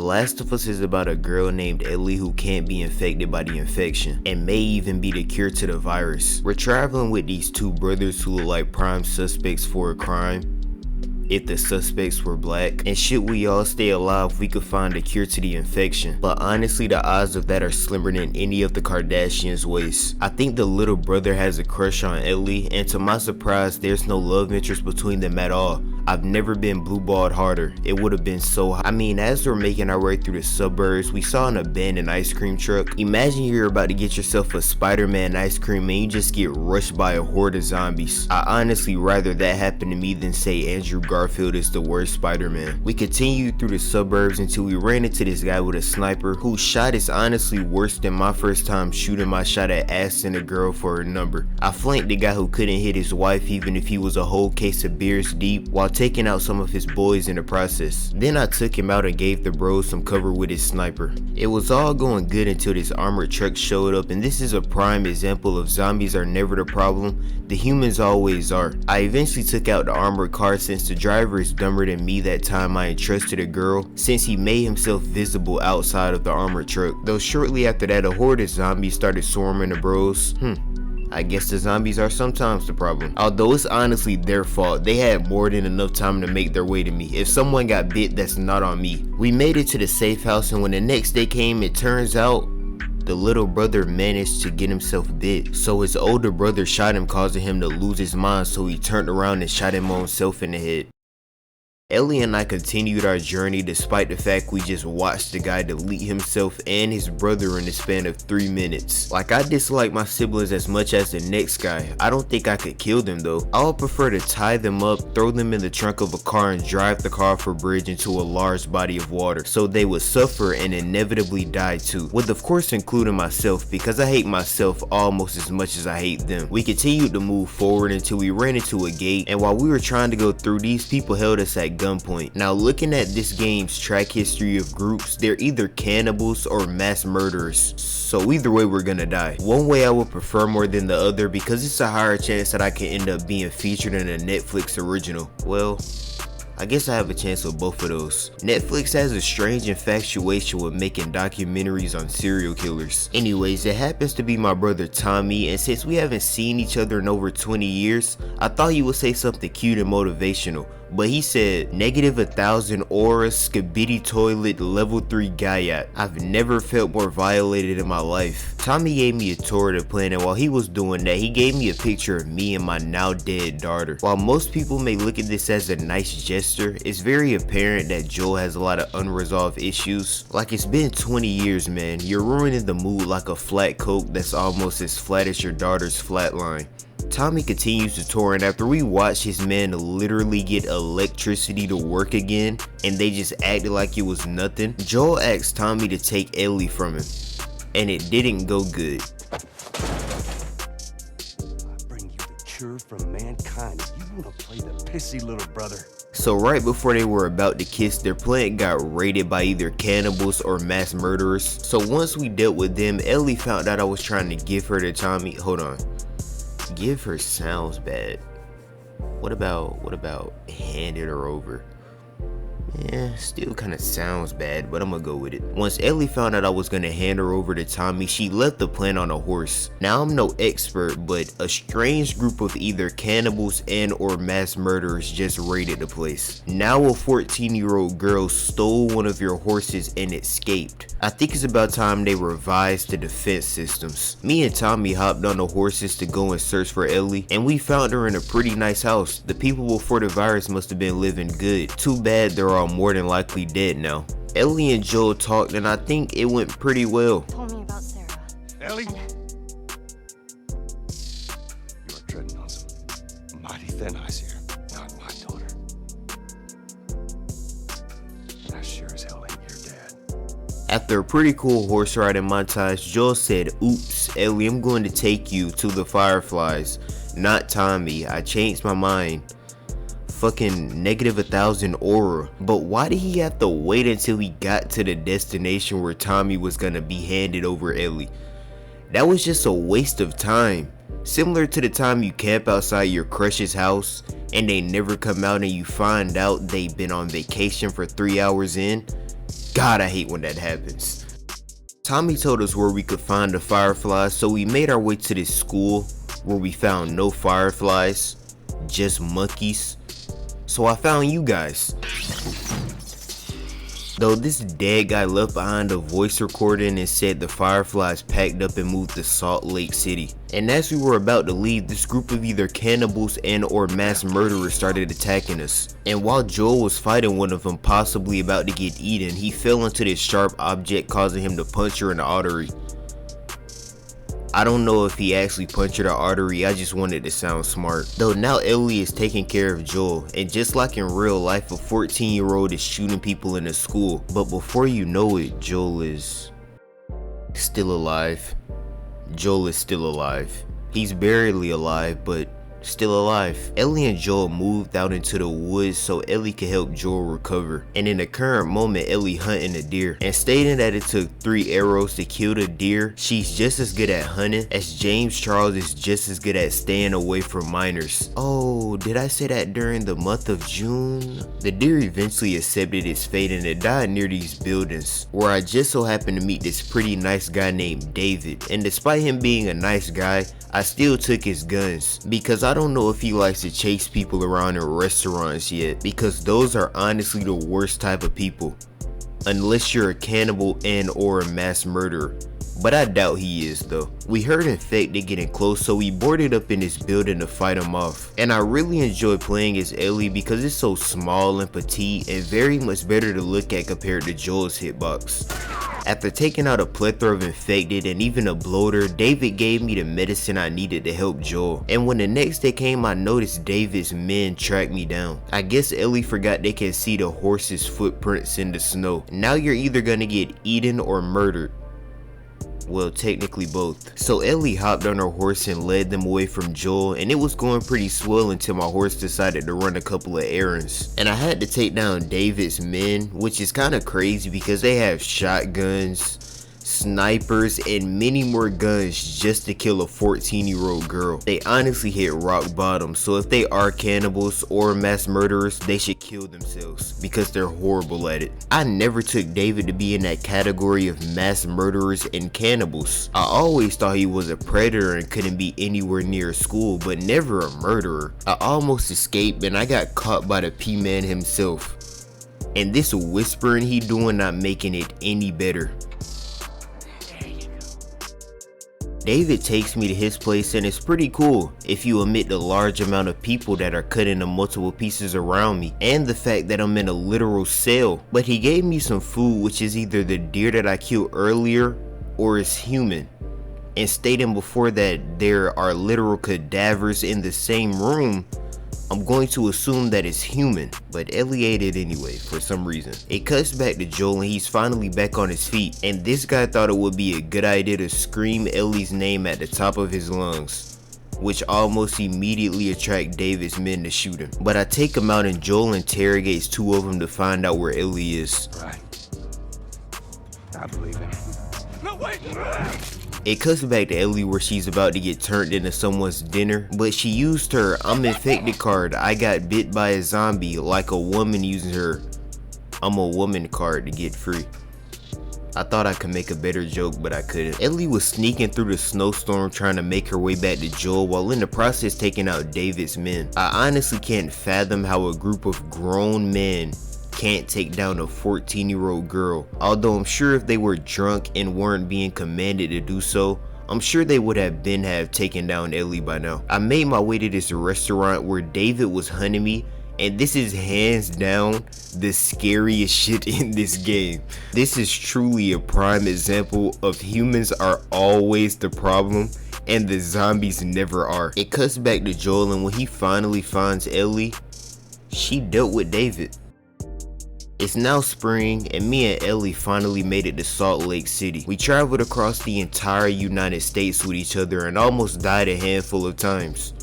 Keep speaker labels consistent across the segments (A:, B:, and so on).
A: Last of Us is about a girl named Ellie who can't be infected by the infection and may even be the cure to the virus. We're traveling with these two brothers who look like prime suspects for a crime if the suspects were black, and should we all stay alive we could find a cure to the infection, but honestly the odds of that are slimmer than any of the Kardashians' waist. I think the little brother has a crush on Ellie, and to my surprise there's no love interest between them at all. I've never been blueballed harder. It would have been so hot. I mean, as we're making our way through the suburbs, we saw an abandoned ice cream truck. Imagine you're about to get yourself a Spider-Man ice cream and you just get rushed by a horde of zombies. I honestly rather that happen to me than say Andrew Garfield is the worst Spider-Man. We continued through the suburbs until we ran into this guy with a sniper whose shot is honestly worse than my first time shooting my shot at asking a girl for her number. I flanked the guy who couldn't hit his wife even if he was a whole case of beers deep, while taking out some of his boys in the process. Then I took him out and gave the bros some cover with his sniper. It was all going good until this armored truck showed up, and this is a prime example of zombies are never the problem, the humans always are. I eventually took out the armored car since the driver is dumber than me that time I entrusted a girl, since he made himself visible outside of the armored truck. Though shortly after that a horde of zombies started swarming the bros. I guess the zombies are sometimes the problem. Although it's honestly their fault. They had more than enough time to make their way to me. If someone got bit, that's not on me. We made it to the safe house, and when the next day came, it turns out the little brother managed to get himself bit. So his older brother shot him, causing him to lose his mind, so he turned around and shot him himself in the head. Ellie and I continued our journey despite the fact we just watched the guy delete himself and his brother in the span of 3 minutes. Like, I dislike my siblings as much as the next guy. I don't think I could kill them though. I would prefer to tie them up, throw them in the trunk of a car, and drive the car off a bridge into a large body of water so they would suffer and inevitably die too, with of course including myself, because I hate myself almost as much as I hate them. We continued to move forward until we ran into a gate, and while we were trying to go through, these people held us at gunpoint. Now, looking at this game's track history of groups, they're either cannibals or mass murderers, so either way we're gonna die. One way I would prefer more than the other because it's a higher chance that I can end up being featured in a Netflix original. Well, I guess I have a chance with both of those. Netflix has a strange infatuation with making documentaries on serial killers. Anyways, it happens to be my brother Tommy, and since we haven't seen each other in over 20 years, I thought he would say something cute and motivational. But he said, -1,000 aura, skibidi toilet, level 3 Gaiat. I've never felt more violated in my life. Tommy gave me a tour of the planet. While he was doing that, he gave me a picture of me and my now dead daughter. While most people may look at this as a nice gesture, it's very apparent that Joel has a lot of unresolved issues. Like, it's been 20 years, man. You're ruining the mood like a flat coke that's almost as flat as your daughter's flat line. Tommy continues to tour, and after we watched his man literally get electricity to work again and they just acted like it was nothing, Joel asked Tommy to take Ellie from him, and it didn't go good.
B: I bring you the cure from mankind. You wanna play the pissy little brother?
A: So right before they were about to kiss, their planet got raided by either cannibals or mass murderers. So once we dealt with them, Ellie found out I was trying to give her to Tommy. Hold on. Give her sounds bad. What about handed her over? Yeah, still kind of sounds bad, but I'm gonna go with it. Once Ellie found out I was gonna hand her over to Tommy, she left the planet on a horse. Now, I'm no expert, but a strange group of either cannibals and or mass murderers just raided the place. Now a 14-year-old girl stole one of your horses and escaped. I think it's about time they revised the defense systems. Me and Tommy hopped on the horses to go and search for Ellie, and we found her in a pretty nice house. The people before the virus must have been living good. Too bad they're all more than likely dead now. Ellie and Joel talked, and I think it went pretty well.
C: Told me about Sarah.
B: Ellie? You are treading on some mighty thin ice here. Not my daughter. I sure as hell ain't your dad.
A: After a pretty cool horse riding montage, Joel said, "Oops, Ellie, I'm going to take you to the Fireflies. Not Tommy. I changed my mind." Fucking -1,000 aura. But why did he have to wait until he got to the destination where Tommy was gonna be handed over Ellie? That was just a waste of time. Similar to the time you camp outside your crush's house and they never come out and you find out they've been on vacation for 3 hours in. God, I hate when that happens. Tommy told us where we could find the fireflies, so we made our way to this school where we found no fireflies, just monkeys. So I found you guys. Though this dead guy left behind a voice recording and said the fireflies packed up and moved to Salt Lake City. And as we were about to leave, this group of either cannibals and or mass murderers started attacking us. And while Joel was fighting one of them, possibly about to get eaten, he fell into this sharp object, causing him to puncture an artery. I don't know if he actually punctured an artery, I just wanted to sound smart. Though now Ellie is taking care of Joel, and just like in real life, a 14-year-old is shooting people in a school. But before you know it, Joel is still alive. Joel is still alive. He's barely alive, but still alive. Ellie and Joel moved out into the woods so Ellie could help Joel recover. And in the current moment, Ellie hunting a deer. And stating that it took 3 arrows to kill the deer, she's just as good at hunting as James Charles is just as good at staying away from minors. Oh, did I say that during the month of June? The deer eventually accepted its fate and it died near these buildings, where I just so happened to meet this pretty nice guy named David. And despite him being a nice guy, I still took his guns because I don't know if he likes to chase people around in restaurants yet, because those are honestly the worst type of people, unless you're a cannibal and or a mass murderer. But I doubt he is though. We heard infected getting close, so we boarded up in this building to fight him off. And I really enjoy playing as Ellie because it's so small and petite and very much better to look at compared to Joel's hitbox. After taking out a plethora of infected and even a bloater, David gave me the medicine I needed to help Joel. And when the next day came, I noticed David's men tracked me down. I guess Ellie forgot they can see the horse's footprints in the snow. Now you're either gonna get eaten or murdered. Well, technically both. So Ellie hopped on her horse and led them away from Joel, and it was going pretty swell until my horse decided to run a couple of errands. And I had to take down David's men, which is kind of crazy because they have shotguns, snipers, and many more guns just to kill a 14-year-old girl. They honestly hit rock bottom, so if they are cannibals or mass murderers, they should kill themselves because they're horrible at it. I never took David to be in that category of mass murderers and cannibals. I always thought he was a predator and couldn't be anywhere near a school, but never a murderer. I almost escaped and I got caught by the P-Man himself. And this whispering he doing not making it any better. David takes me to his place and it's pretty cool if you omit the large amount of people that are cut into multiple pieces around me and the fact that I'm in a literal cell. But he gave me some food, which is either the deer that I killed earlier or is human. And stating before that there are literal cadavers in the same room, I'm going to assume that it's human, but Ellie ate it anyway for some reason. It cuts back to Joel and he's finally back on his feet, and this guy thought it would be a good idea to scream Ellie's name at the top of his lungs, which almost immediately attract David's men to shoot him. But I take him out and Joel interrogates 2 of them to find out where Ellie is.
B: Right. I believe it. No, wait!
A: It cuts back to Ellie where she's about to get turned into someone's dinner, but she used her "I'm infected" card, "I got bit by a zombie," like a woman using her "I'm a woman" card to get free. I thought I could make a better joke, but I couldn't. Ellie was sneaking through the snowstorm trying to make her way back to Joel while in the process taking out David's men. I honestly can't fathom how a group of grown men can't take down a 14-year-old girl. Although I'm sure if they were drunk and weren't being commanded to do so, I'm sure they would have taken down Ellie by now. I made my way to this restaurant where David was hunting me, and this is hands down the scariest shit in this game. This is truly a prime example of humans are always the problem and the zombies never are. It cuts back to Joel, and when he finally finds Ellie, she dealt with David. It's now spring and me and Ellie finally made it to Salt Lake City. We traveled across the entire United States with each other and almost died a handful of times.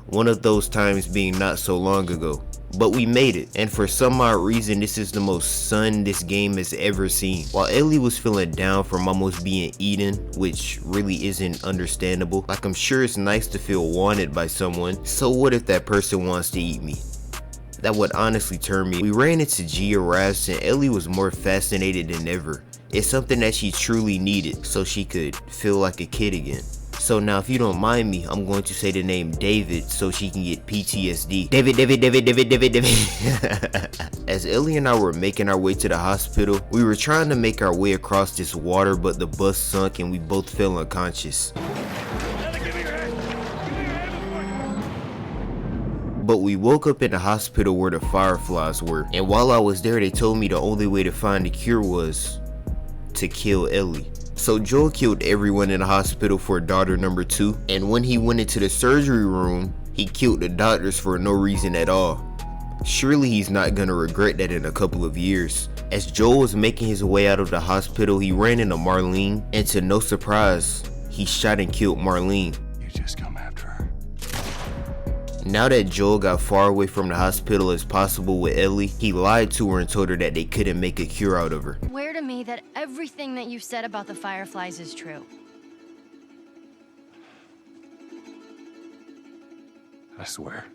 A: One of those times being not so long ago. But we made it, and for some odd reason this is the most sun this game has ever seen. While Ellie was feeling down from almost being eaten, which really isn't understandable. Like, I'm sure it's nice to feel wanted by someone, so what if that person wants to eat me? that would honestly turn me. We ran into Gia Rafts and Ellie was more fascinated than ever. It's something that she truly needed so she could feel like a kid again. So now if you don't mind me, I'm going to say the name David so she can get PTSD. David. As Ellie and I were making our way to the hospital, we were trying to make our way across this water, but the bus sunk and we both fell unconscious. But we woke up in the hospital where the fireflies were, and while I was there they told me the only way to find a cure was to kill Ellie. So Joel killed everyone in the hospital for daughter number 2, and when he went into the surgery room, he killed the doctors for no reason at all. Surely he's not gonna regret that in a couple of years. As Joel was making his way out of the hospital, he ran into Marlene, and to no surprise, he shot and killed Marlene.
B: You just come after her.
A: Now that Joel got far away from the hospital as possible with Ellie, he lied to her and told her that they couldn't make a cure out of her.
C: Swear to me that everything that you said about the fireflies is true.
B: I swear.